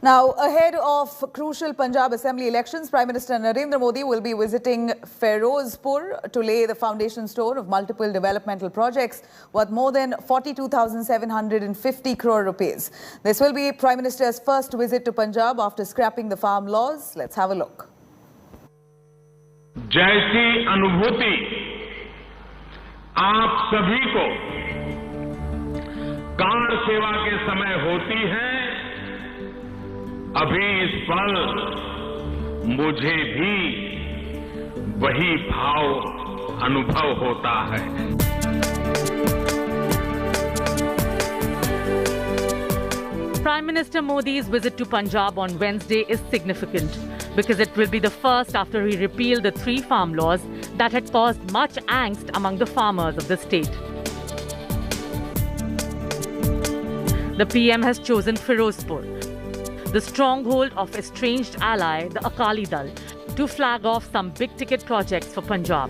Now, ahead of crucial Punjab Assembly elections, Prime Minister Narendra Modi will be visiting Firozpur to lay the foundation stone of multiple developmental projects worth more than 42,750 crore rupees. This will be Prime Minister's first visit to Punjab after scrapping the farm laws. Let's have a look. जैसी अनुभूति आप सभी को car सेवा के समय होती है, अभी इस पल मुझे भी वही भाव अनुभव होता है। Prime Minister Modi's visit to Punjab on Wednesday is significant because it will be the first after he repealed the 3 farm laws that had caused much angst among the farmers of the state. The PM has chosen Firozpur, the stronghold of estranged ally, the Akali Dal, to flag off some big-ticket projects for Punjab.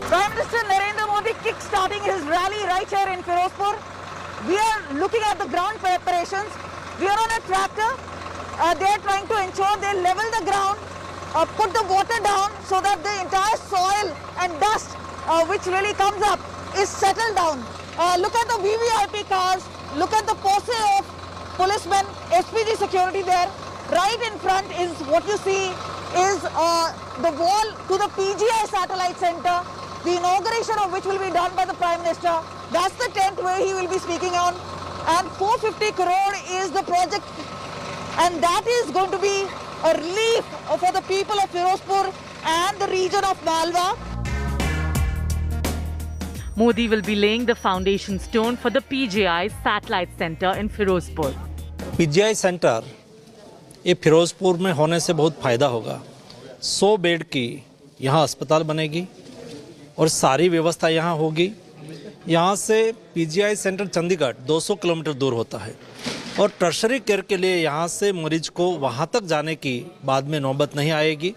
Prime Minister Narendra Modi kick-starting his rally right here in Firozpur. We are looking at the ground preparations. We are on a tractor. They are trying to ensure they level the ground, put the water down so that the entire soil and dust which really comes up is settled down. Look at the VVIP cars. Look at the posse of policemen, SPG security there. Right in front is what you see is the wall to the PGI satellite center, the inauguration of which will be done by the Prime Minister. That's the tent where he will be speaking on. And 450 crore is the project, and that is going to be a relief for the people of Firozpur and the region of Malwa. Modi will be laying the foundation stone for the PGI satellite center in Firozpur. PGI centre ये फिरोजपुर में होने से बहुत फ़ायदा होगा। 100 bed की यहाँ अस्पताल बनेगी और सारी व्यवस्था यहाँ होगी। यहाँ से PGI सेंटर चंडीगढ़ 200 किलोमीटर दूर होता है और टर्शरी केयर के लिए यहाँ से मरीज को वहाँ तक जाने की बाद में नौबत नहीं आएगी।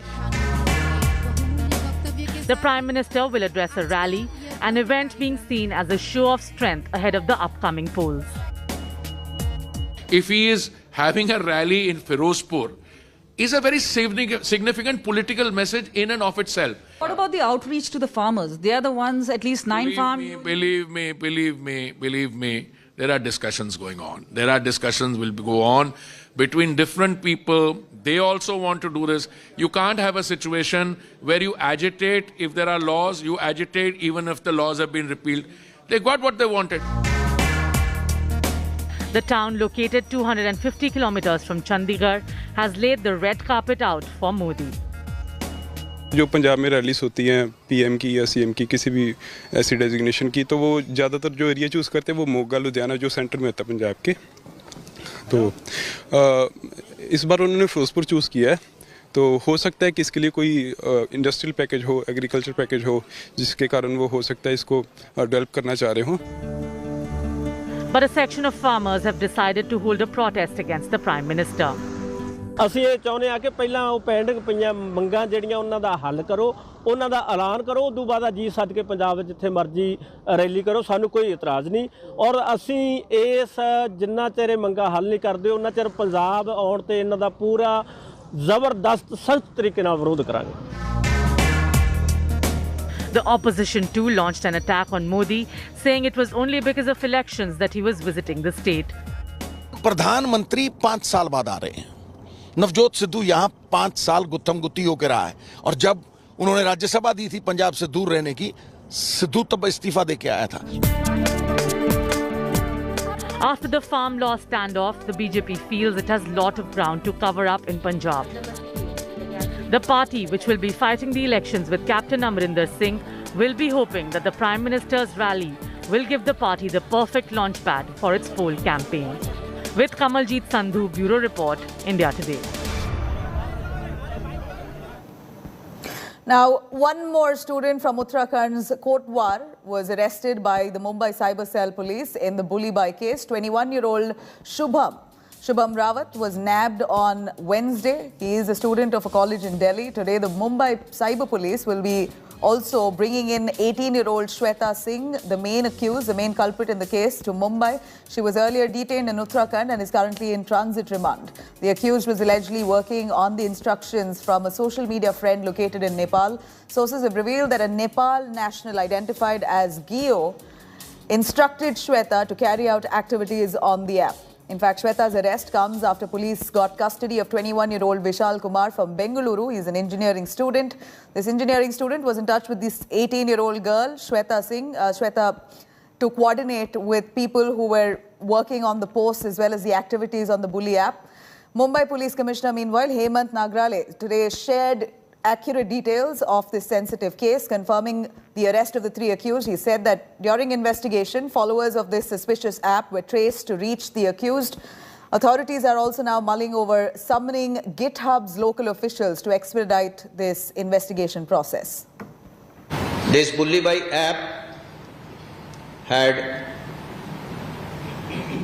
The Prime Minister will address a rally, an event being seen as a show of strength ahead of the upcoming polls. If he is having a rally in Firozpur, is a very significant political message in and of itself. What about the outreach to the farmers? They are the ones, at least 9 farms. Believe me, there are discussions going on. There are discussions will go on between different people. They also want to do this. You can't have a situation where you agitate if there are laws, you agitate even if the laws have been repealed. They got what they wanted. The town, located 250 kilometers from Chandigarh, has laid the red carpet out for Modi. जो पंजाब में rallies होती हैं PM की या CM की किसी भी ऐसी डेजिग्नेशन की, तो वो ज़्यादातर जो एरिया चूज़ करते हैं वो मोगा लुधियाना जो सेंटर में होता है पंजाब के। तो इस बार उन्होंने फिरोजपुर चूज़ किया है, तो हो सकता है कि इसके लिए कोई इंडस्ट्रियल पैकेज हो, एग्रीकल्चर पैकेज हो, जिसके कारण वो हो सकता है इसको डेवलप करना चाह रहे हों। But a section of farmers have decided to hold a protest against the Prime Minister. ਅਸੀਂ ਇਹ ਚਾਹੁੰਦੇ ਆ ਕਿ ਪਹਿਲਾਂ ਉਹ ਪੈਂਡਿੰਗ ਪਈਆਂ ਮੰਗਾਂ ਜਿਹੜੀਆਂ ਉਹਨਾਂ ਦਾ ਹੱਲ ਕਰੋ, ਉਹਨਾਂ ਦਾ ਐਲਾਨ ਕਰੋ, ਉਸ ਤੋਂ ਬਾਅਦ ਜੀ ਸੱਦ ਕੇ ਪੰਜਾਬ ਵਿੱਚ ਜਿੱਥੇ ਮਰਜ਼ੀ ਰੈਲੀ ਕਰੋ, ਸਾਨੂੰ ਕੋਈ ਇਤਰਾਜ਼ ਨਹੀਂ। ਔਰ ਅਸੀਂ ਇਸ ਜਿੰਨਾ ਚਿਰ ਮੰਗਾਂ ਹੱਲ ਨਹੀਂ ਕਰਦੇ ਉਹਨਾਂ ਚਿਰ ਪੰਜਾਬ ਆਉਣ ਤੇ ਇਹਨਾਂ ਦਾ ਪੂਰਾ ਜ਼ਬਰਦਸਤ ਸਖਤ ਤਰੀਕੇ ਨਾਲ ਵਿਰੋਧ ਕਰਾਂਗੇ। The opposition too launched an attack on Modi, saying it was only because of elections that he was visiting the state. प्रधानमंत्री 5 साल बाद आ रहे हैं। नवजोत सिद्धू यहाँ 5 साल गुत्थम गुत्ती होकर रहा है, और जब उन्होंने राज्यसभा दी थी पंजाब से दूर रहने की, सिद्धू तब इस्तीफा देके आया था। After the farm law standoff, the BJP feels it has lot of ground to cover up in Punjab. The party, which will be fighting the elections with Captain Amrinder Singh, will be hoping that the Prime Minister's rally will give the party the perfect launchpad for its poll campaign. With Kamaljeet Sandhu, Bureau Report, India Today. Now, one more student from Uttarakhand's Kotwar was arrested by the Mumbai Cyber Cell Police in the bully by case. 21-year-old Shubham Rawat was nabbed on Wednesday. He is a student of a college in Delhi. Today, the Mumbai Cyber Police will be also bringing in 18-year-old Shweta Singh, the main accused, the main culprit in the case, to Mumbai. She was earlier detained in Uttarakhand and is currently in transit remand. The accused was allegedly working on the instructions from a social media friend located in Nepal. Sources have revealed that a Nepal national identified as Gio instructed Shweta to carry out activities on the app. In fact, Shweta's arrest comes after police got custody of 21-year-old Vishal Kumar from Bengaluru. He's an engineering student. This engineering student was in touch with this 18-year-old girl, Shweta Singh. Shweta, to coordinate with people who were working on the posts as well as the activities on the Bully app. Mumbai Police Commissioner, meanwhile, Hemant Nagrale, today shared accurate details of this sensitive case, confirming the arrest of the 3 accused. He said that during investigation, followers of this suspicious app were traced to reach the accused. Authorities are also now mulling over summoning GitHub's local officials to expedite this investigation process. This Bully app had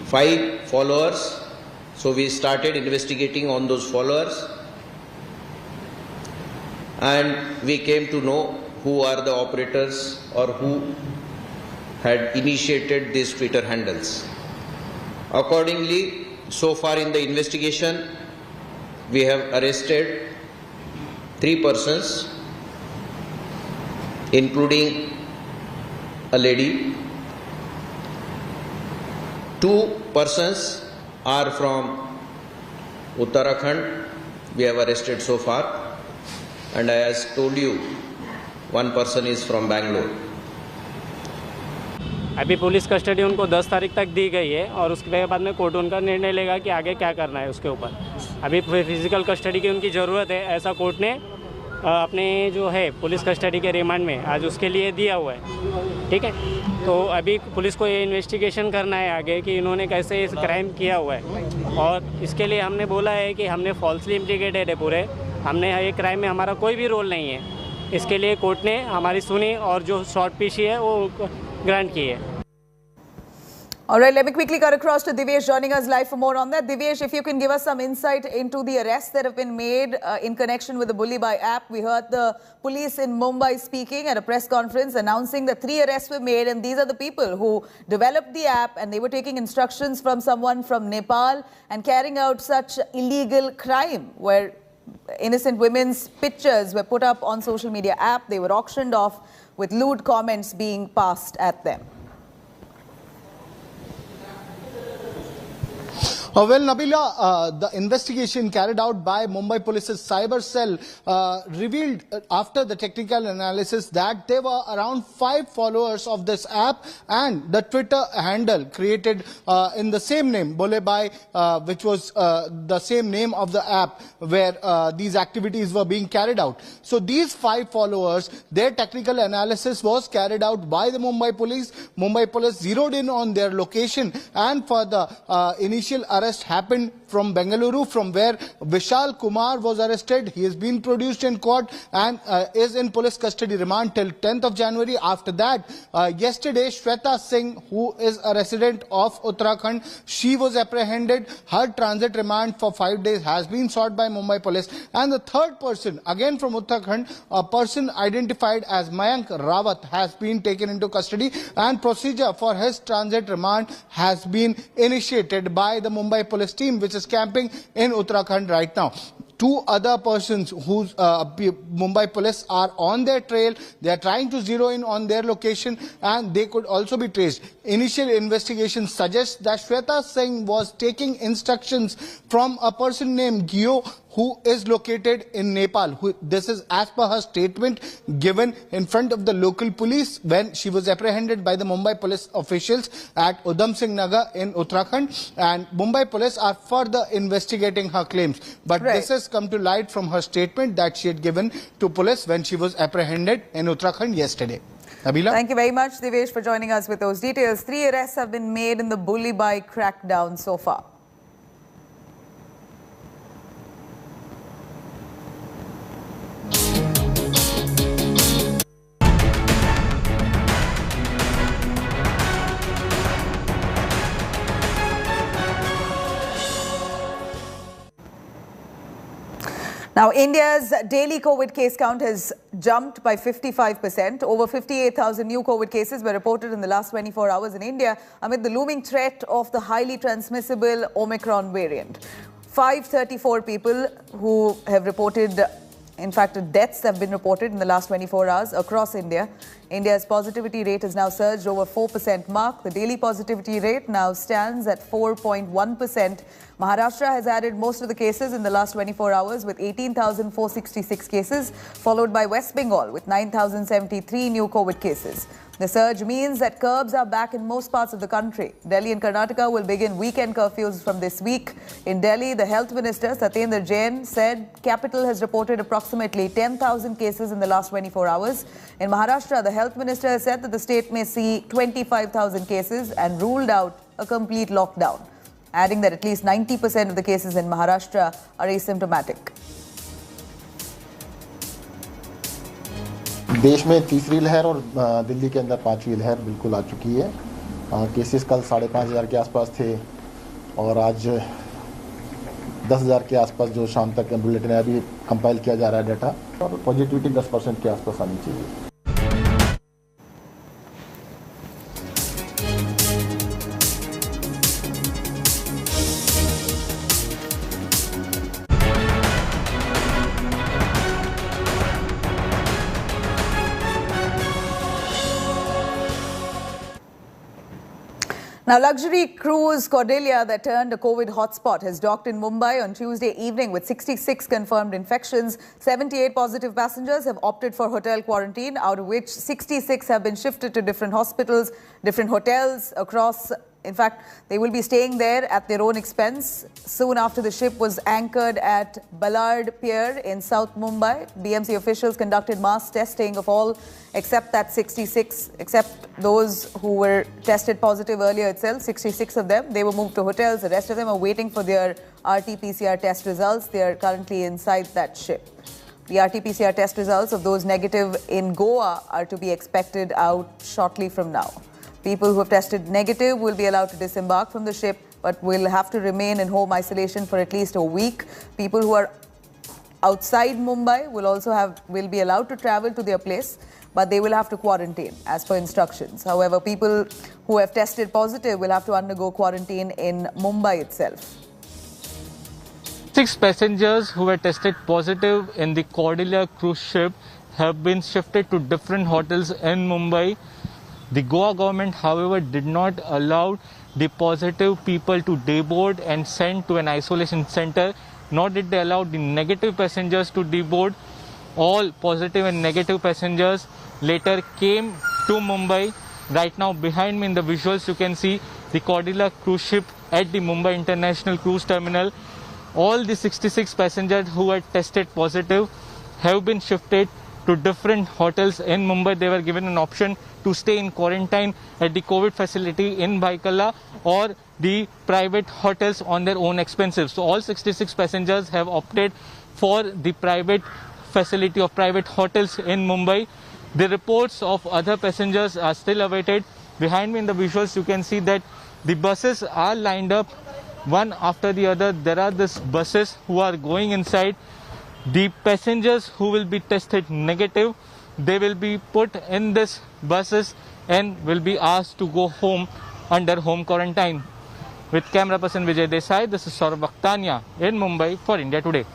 5 followers, so we started investigating on those followers. And we came to know who are the operators or who had initiated these Twitter handles. Accordingly, so far in the investigation, we have arrested 3 persons, including a lady. 2 persons are from Uttarakhand. We have arrested so far. And as told you, 1 person is from Bangalore. अभी police custody उनको 10 तारीख तक दी गई है और उसके बाद में कोर्ट उनका निर्णय लेगा कि आगे क्या करना है उसके ऊपर. अभी फिजिकल कस्टडी की उनकी ज़रूरत है, ऐसा कोर्ट ने अपने जो है पुलिस कस्टडी के रिमांड में आज उसके लिए दिया हुआ है. ठीक है, तो अभी पुलिस को ये इन्वेस्टिगेशन करना है आगे कि इन्होंने कैसे इस क्राइम किया हुआ है, और इसके लिए हमने बोला है कि हमने फॉल्सली इम्प्लीकेटेड है पूरे, हमने ये क्राइम में हमारा कोई भी रोल नहीं है. इसके लिए कोर्ट ने हमारी सुनी और जो शॉर्ट पीसी है वो ग्रांट की है. All right, let me quickly cut across to Divyesh joining us live for more on that. Divyesh, if you can give us some insight into the arrests that have been made in connection with the Bully app. We heard the police in Mumbai speaking at a press conference announcing that 3 arrests were made, and these are the people who developed the app and they were taking instructions from someone from Nepal and carrying out such illegal crime where innocent women's pictures were put up on social media app. They were auctioned off with lewd comments being passed at them. Well, Nabila, the investigation carried out by Mumbai Police's cyber cell revealed after the technical analysis that there were around 5 followers of this app, and the Twitter handle created in the same name, Bolebai, which was the same name of the app where these activities were being carried out. So these 5 followers, their technical analysis was carried out by the Mumbai Police. Mumbai Police zeroed in on their location, and for the initial arrest happened from Bengaluru, from where Vishal Kumar was arrested. He has been produced in court and is in police custody remand till 10th of January. After that, yesterday, Shweta Singh, who is a resident of Uttarakhand, she was apprehended. Her transit remand for 5 days has been sought by Mumbai Police. And the 3rd person, again from Uttarakhand, a person identified as Mayank Rawat, has been taken into custody, and procedure for his transit remand has been initiated by the Mumbai Police team, which is camping in Uttarakhand right now. 2 other persons whose Mumbai Police are on their trail. They are trying to zero in on their location, and they could also be traced. Initial investigation suggests that Shweta Singh was taking instructions from a person named Gio, who is located in Nepal. This is as per her statement given in front of the local police when she was apprehended by the Mumbai Police officials at Udham Singh Nagar in Uttarakhand. And Mumbai Police are further investigating her claims. But this has come to light from her statement that she had given to police when she was apprehended in Uttarakhand yesterday. Nabila? Thank you very much, Divyesh, for joining us with those details. 3 arrests have been made in the Bully crackdown so far. Now, India's daily COVID case count has jumped by 55%. Over 58,000 new COVID cases were reported in the last 24 hours in India amid the looming threat of the highly transmissible Omicron variant. 534 people who have reported, in fact, deaths have been reported in the last 24 hours across India. India's positivity rate has now surged over 4% mark. The daily positivity rate now stands at 4.1%. Maharashtra has added most of the cases in the last 24 hours with 18,466 cases, followed by West Bengal with 9,073 new COVID cases. The surge means that curbs are back in most parts of the country. Delhi and Karnataka will begin weekend curfews from this week. In Delhi, the Health Minister, Satyendra Jain, said capital has reported approximately 10,000 cases in the last 24 hours. In Maharashtra, the Health Minister has said that the state may see 25,000 cases and ruled out a complete lockdown, adding that at least 90% of the cases in Maharashtra are asymptomatic. देश में तीसरी लहर और दिल्ली के अंदर पांचवी लहर बिल्कुल आ चुकी है। केसेस कल 5,500 के आसपास थे और आज 10,000 के आसपास जो शाम तक बुलेटिन है अभी कंपाइल किया जा रहा है डाटा, और पॉजिटिविटी 10% के आसपास आनी चाहिए। Now, luxury cruise Cordelia that turned a COVID hotspot has docked in Mumbai on Tuesday evening with 66 confirmed infections. 78 positive passengers have opted for hotel quarantine, out of which 66 have been shifted to different hospitals, different hotels across. In fact, they will be staying there at their own expense. Soon after the ship was anchored at Ballard Pier in South Mumbai, BMC officials conducted mass testing of all except that 66, except those who were tested positive earlier itself, 66 of them. They were moved to hotels. The rest of them are waiting for their RT-PCR test results. They are currently inside that ship. The RT-PCR test results of those negative in Goa are to be expected out shortly from now. People who have tested negative will be allowed to disembark from the ship, but will have to remain in home isolation for at least a week. People who are outside Mumbai will be allowed to travel to their place, but they will have to quarantine as per instructions. However, people who have tested positive will have to undergo quarantine in Mumbai itself. 6 passengers who were tested positive in the Cordelia cruise ship have been shifted to different hotels in Mumbai. The Goa government, however, did not allow the positive people to deboard and send to an isolation center, nor did they allow the negative passengers to deboard. All positive and negative passengers later came to Mumbai. Right now, behind me in the visuals, you can see the Cordelia cruise ship at the Mumbai International Cruise Terminal. All the 66 passengers who were tested positive have been shifted to different hotels in Mumbai. They were given an option to stay in quarantine at the COVID facility in Baikala or the private hotels on their own expenses. So all 66 passengers have opted for the private facility of private hotels in Mumbai. The reports of other passengers are still awaited. Behind me in the visuals, you can see that the buses are lined up one after the other. There are these buses who are going inside. The passengers who will be tested negative, they will be put in these buses and will be asked to go home under home quarantine. With camera person Vijay Desai, this is Saurabh Bakhtania in Mumbai for India Today.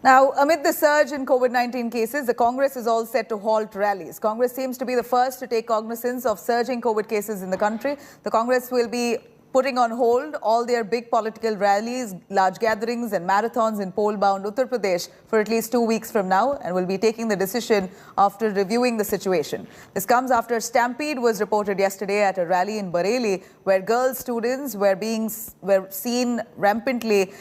Now, amid the surge in COVID-19 cases, the Congress is all set to halt rallies. Congress seems to be the first to take cognizance of surging COVID cases in the country. The Congress will be putting on hold all their big political rallies, large gatherings and marathons in poll-bound Uttar Pradesh for at least 2 weeks from now, and will be taking the decision after reviewing the situation. This comes after a stampede was reported yesterday at a rally in Bareilly, where girl students were seen rampantly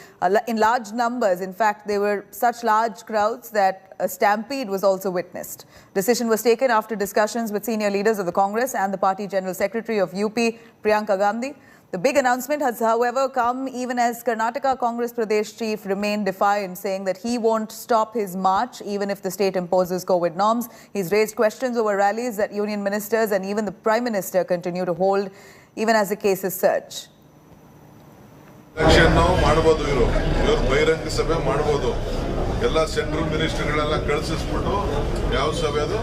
in large numbers. In fact, there were such large crowds that a stampede was also witnessed. Decision was taken after discussions with senior leaders of the Congress and the party General Secretary of UP, Priyanka Gandhi. The big announcement has, however, come even as Karnataka Congress Pradesh chief remained defiant, saying that he won't stop his march even if the state imposes COVID norms. He's raised questions over rallies that union ministers and even the Prime Minister continue to hold even as the cases surge. Election ಮಾಡಬಹುದು ಇವರು ಬಹಿರಂಗ ಸಭೆ ಮಾಡಬಹುದು ಎಲ್ಲ central ಮಿನಿಸ್ಟರ್ಗಳೆಲ್ಲ ಕಳಿಸಿಸ್ಬಿಟ್ಟು ಯಾವ ಸಭೆ ಅದು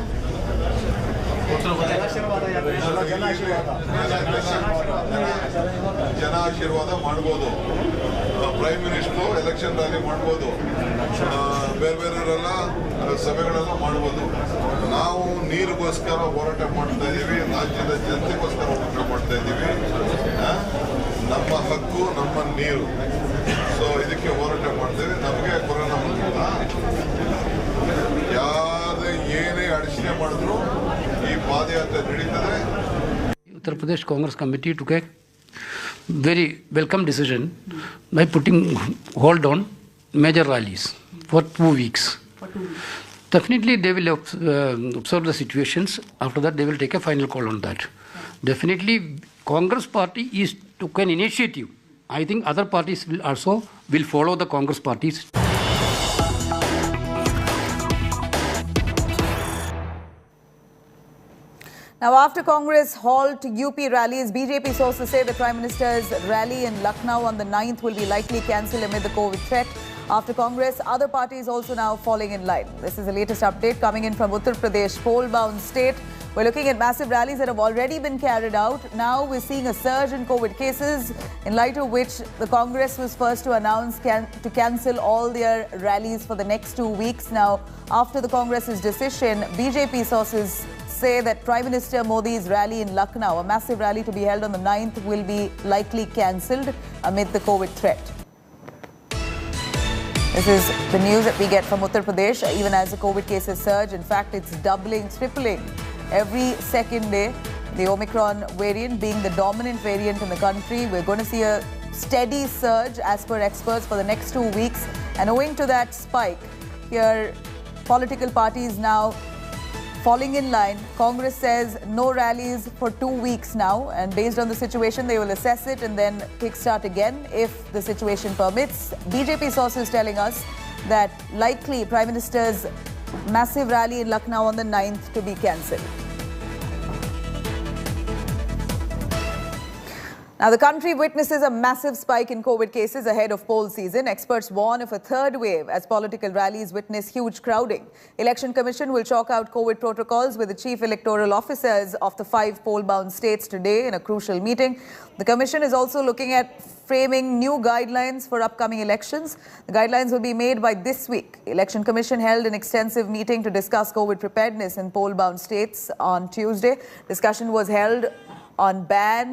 ಜನ ಆಶೀರ್ವಾದ ಮಾಡಬಹುದು ಪ್ರೈಮ್ ಮಿನಿಸ್ಟರ್ ಎಲೆಕ್ಷನ್ ರ್ಯಾಲಿ ಮಾಡಬಹುದು ಬೇರೆ ಬೇರೆಯವರೆಲ್ಲ ಸಭೆಗಳೆಲ್ಲ ಮಾಡಬಹುದು ನಾವು ನೀರಿಗೋಸ್ಕರ ಹೋರಾಟ ಮಾಡ್ತಾ ಇದ್ದೀವಿ ರಾಜ್ಯದ ಜನತೆಗೋಸ್ಕರ ಹೋರಾಟ ಮಾಡ್ತಾ ಇದ್ದೀವಿ ನಮ್ಮ ಹಕ್ಕು ನಮ್ಮ ನೀರು ಸೊ ಇದಕ್ಕೆ ಹೋರಾಟ ಮಾಡ್ತೇವೆ ನಮಗೆ ಕೊರೋನಾ ಬಂದಿಲ್ಲ ಯಾರೇ ಏನೇ ಅಡಚಣೆ ಮಾಡಿದ್ರು ಈ ಪಾದಯಾತ್ರೆ ನಡೀತದೆ Uttar Pradesh Congress Committee took a very welcome decision by putting hold on major rallies for 2 weeks. Definitely they will observe the situations. After that they will take a final call on that. Definitely Congress party took an initiative. I think other parties will follow the Congress parties. Now, after Congress halt UP rallies, BJP sources say the Prime Minister's rally in Lucknow on the 9th will be likely cancelled amid the COVID threat. After Congress, other parties also now falling in line. This is the latest update coming in from Uttar Pradesh, poll-bound state. We're looking at massive rallies that have already been carried out. Now we're seeing a surge in COVID cases, in light of which the Congress was first to announce to cancel all their rallies for the next 2 weeks. Now, after the Congress's decision, BJP sources say that Prime Minister Modi's rally in Lucknow, a massive rally to be held on the 9th, will be likely cancelled amid the COVID threat. This is the news that we get from Uttar Pradesh, even as the COVID cases surge. In fact, it's doubling, tripling every second day. The Omicron variant being the dominant variant in the country. We're going to see a steady surge as per experts for the next 2 weeks. And owing to that spike, here political parties now falling in line. Congress says no rallies for 2 weeks now, and based on the situation, they will assess it and then kickstart again if the situation permits. BJP sources telling us that likely Prime Minister's massive rally in Lucknow on the 9th to be cancelled. Now, the country witnesses a massive spike in COVID cases ahead of poll season. Experts warn of a third wave as political rallies witness huge crowding. Election Commission will chalk out COVID protocols with the chief electoral officers of the 5 poll-bound states today in a crucial meeting. The Commission is also looking at framing new guidelines for upcoming elections. The guidelines will be made by this week. Election Commission held an extensive meeting to discuss COVID preparedness in poll-bound states on Tuesday. Discussion was held on ban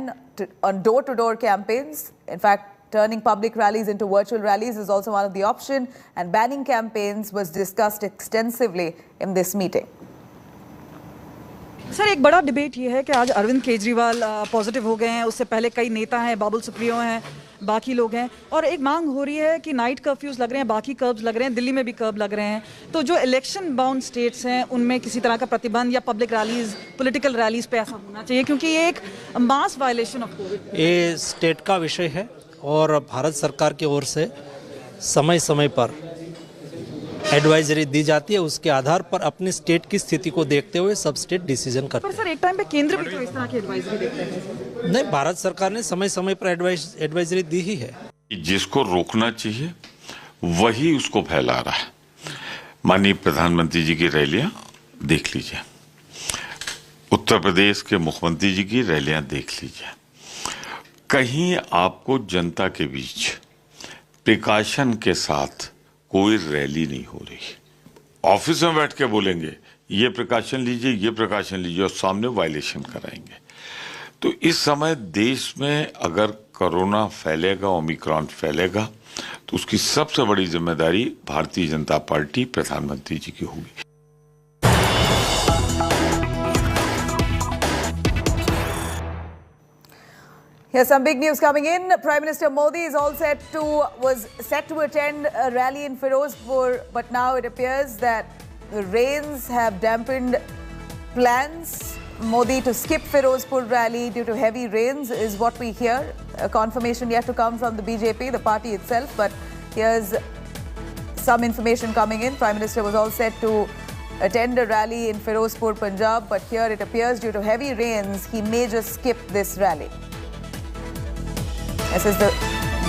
on door-to-door campaigns. In fact, turning public rallies into virtual rallies is also one of the options, and banning campaigns was discussed extensively in this meeting. Sir, एक बड़ा debate ये है कि आज Arvind Kejriwal positive हो गए हैं, उससे पहले कई नेता हैं, बाबुल सुप्रियो हैं, बाकी लोग हैं, और एक मांग हो रही है कि नाइट कर्फ्यूज लग रहे हैं, बाकी कर्ब्स लग रहे हैं, दिल्ली में भी कर्ब लग रहे हैं। तो जो इलेक्शन बाउंड स्टेट्स हैं उनमें किसी तरह का प्रतिबंध या पब्लिक रैलीज, पॉलिटिकल रैलीज पे ऐसा होना चाहिए, क्योंकि ये एक मास वायलेशन ऑफ कोविड। ये स्टेट का विषय है और भारत सरकार की ओर से समय समय पर एडवाइजरी दी जाती है। उसके आधार पर अपनी स्टेट की स्थिति को देखते हुए सब स्टेट डिसीजन करते हैं। पर सर, एक टाइम पे केंद्र भी तो इस तरह की एडवाइजरी देते हैं। नहीं, भारत सरकार ने समय समय पर एडवाइजरी दी ही है। जिसको रोकना चाहिए वही उसको फैला रहा है। माननीय प्रधानमंत्री जी की रैलियां देख लीजिए, उत्तर प्रदेश के मुख्यमंत्री जी की रैलियां देख लीजिए, कहीं आपको जनता के बीच प्रिकॉशन के साथ कोई रैली नहीं हो रही। ऑफिस में बैठ के बोलेंगे ये प्रिकॉशन लीजिए, ये प्रिकॉशन लीजिए, और सामने वायलेशन कराएंगे। तो इस समय देश में अगर कोरोना फैलेगा, ओमिक्रॉन फैलेगा, तो उसकी सबसे बड़ी जिम्मेदारी भारतीय जनता पार्टी, प्रधानमंत्री जी की होगी। Here's some big news coming in. Prime Minister Modi was set to attend a rally in Firozpur, but now it appears that the rains have dampened plans. Modi to skip Firozpur rally due to heavy rains is what we hear. A confirmation yet to come from the BJP, the party itself, but here's some information coming in. Prime Minister was all set to attend a rally in Firozpur, Punjab, but here it appears due to heavy rains, he may just skip this rally. This is the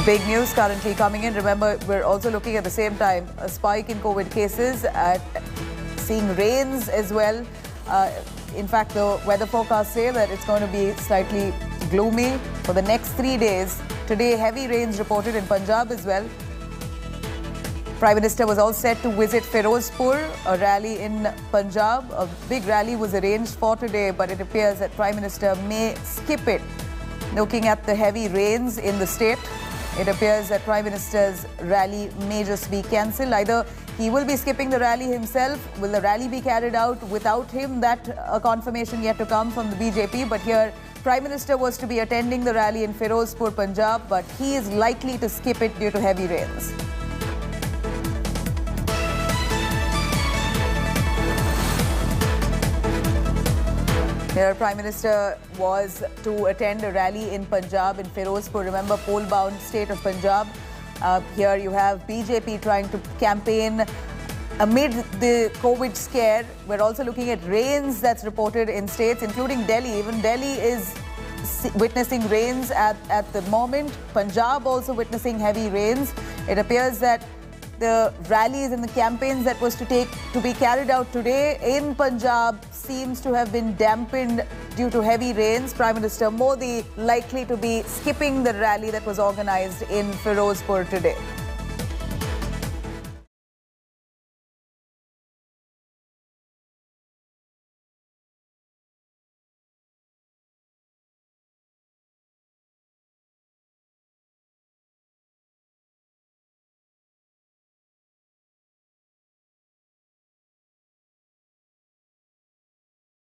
Big news currently coming in. Remember, we're also looking at the same time a spike in COVID cases, seeing rains as well. In fact, the weather forecasts say that it's going to be slightly gloomy for the next 3 days. Today, heavy rains reported in Punjab as well. Prime Minister was all set to visit Firozpur, a rally in Punjab. A big rally was arranged for today, but it appears that Prime Minister may skip it. Looking at the heavy rains in the state, it appears that Prime Minister's rally may just be cancelled. Either he will be skipping the rally himself. Will the rally be carried out without him? That a confirmation yet to come from the BJP. But here, Prime Minister was to be attending the rally in Firozpur, Punjab, but he is likely to skip it due to heavy rains. Here, Prime Minister was to attend a rally in Punjab, in Firozpur. Remember, poll-bound state of Punjab. Here you have BJP trying to campaign amid the COVID scare. We're also looking at rains that's reported in states, including Delhi. Even Delhi is witnessing rains at the moment. Punjab also witnessing heavy rains. It appears that the rallies and the campaigns that was to be carried out today in Punjab seems to have been dampened due to heavy rains. Prime Minister Modi likely to be skipping the rally that was organized in Firozpur today.